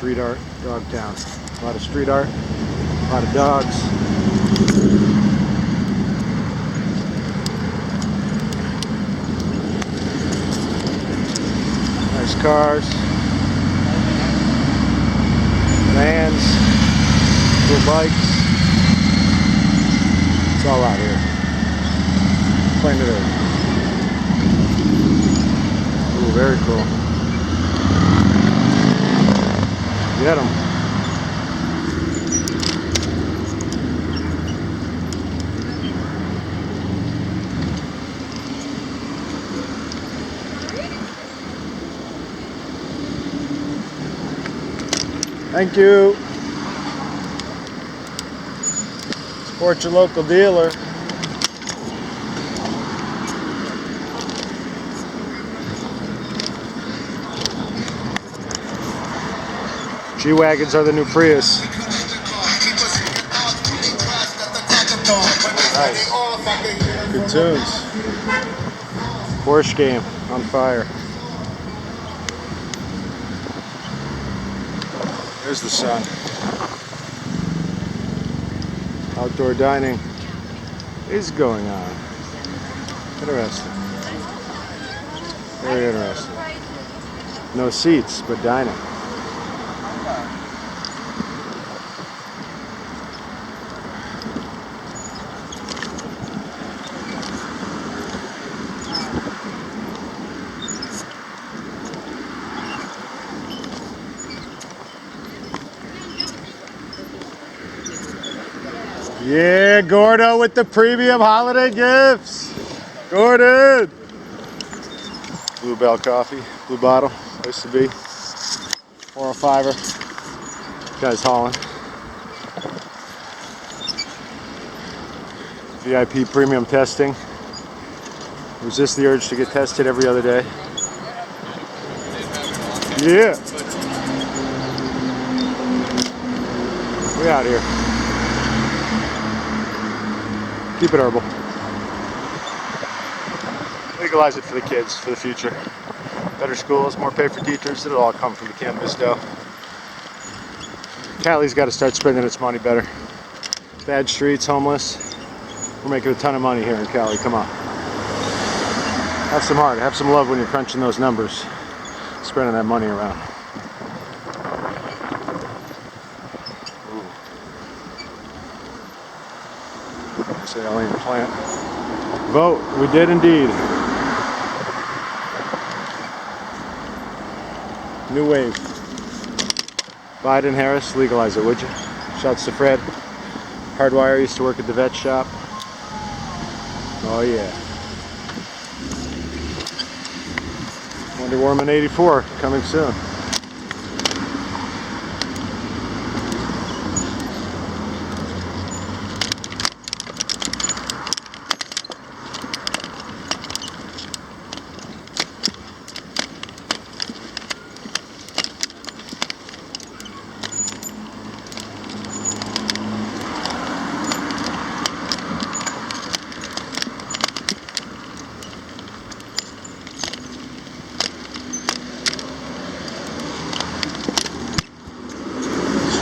street art dog town. A lot of street art, a lot of dogs. Nice cars, vans, little bikes. It's all out here. Planet Earth. Ooh, very cool. Get them. Thank you. Support your local dealer. G-Wagons are the new Prius. Nice. Good tunes. Porsche game on fire. There's the sun. Outdoor dining is going on. Interesting. Very interesting. No seats, but dining. Yeah, Gordo with the premium holiday gifts. Gordon. Blue Bell coffee, blue bottle, place to be. 405er. Guy's hauling. VIP premium testing. Resist the urge to get tested every other day. Yeah. We out here. Keep it herbal. Legalize it for the kids, for the future. Better schools, more pay for teachers. It'll all come from the cannabis dough. Cali's got to start spending its money better. Bad streets, homeless. We're making a ton of money here in Cali. Come on. Have some heart. Have some love when you're crunching those numbers. Spreading that money around. Say alien plant. Vote. We did indeed. New wave. Biden, Harris, legalize it, would you? Shouts to Fred. Hardwire used to work at the vet shop. Oh yeah. Wonder Woman 84 coming soon.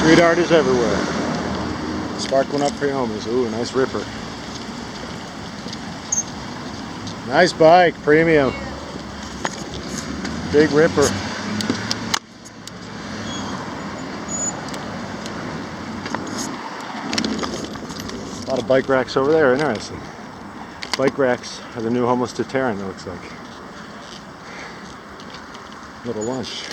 Street art is everywhere. Spark one up for your homies. Ooh, nice ripper. Nice bike, premium. Big ripper. A lot of bike racks over there, interesting. Bike racks are the new homeless deterrent, it looks like. Little lunch.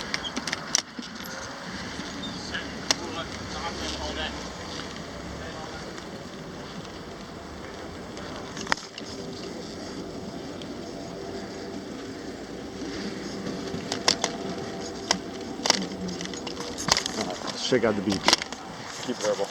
Check out the beach. Keep it herbal.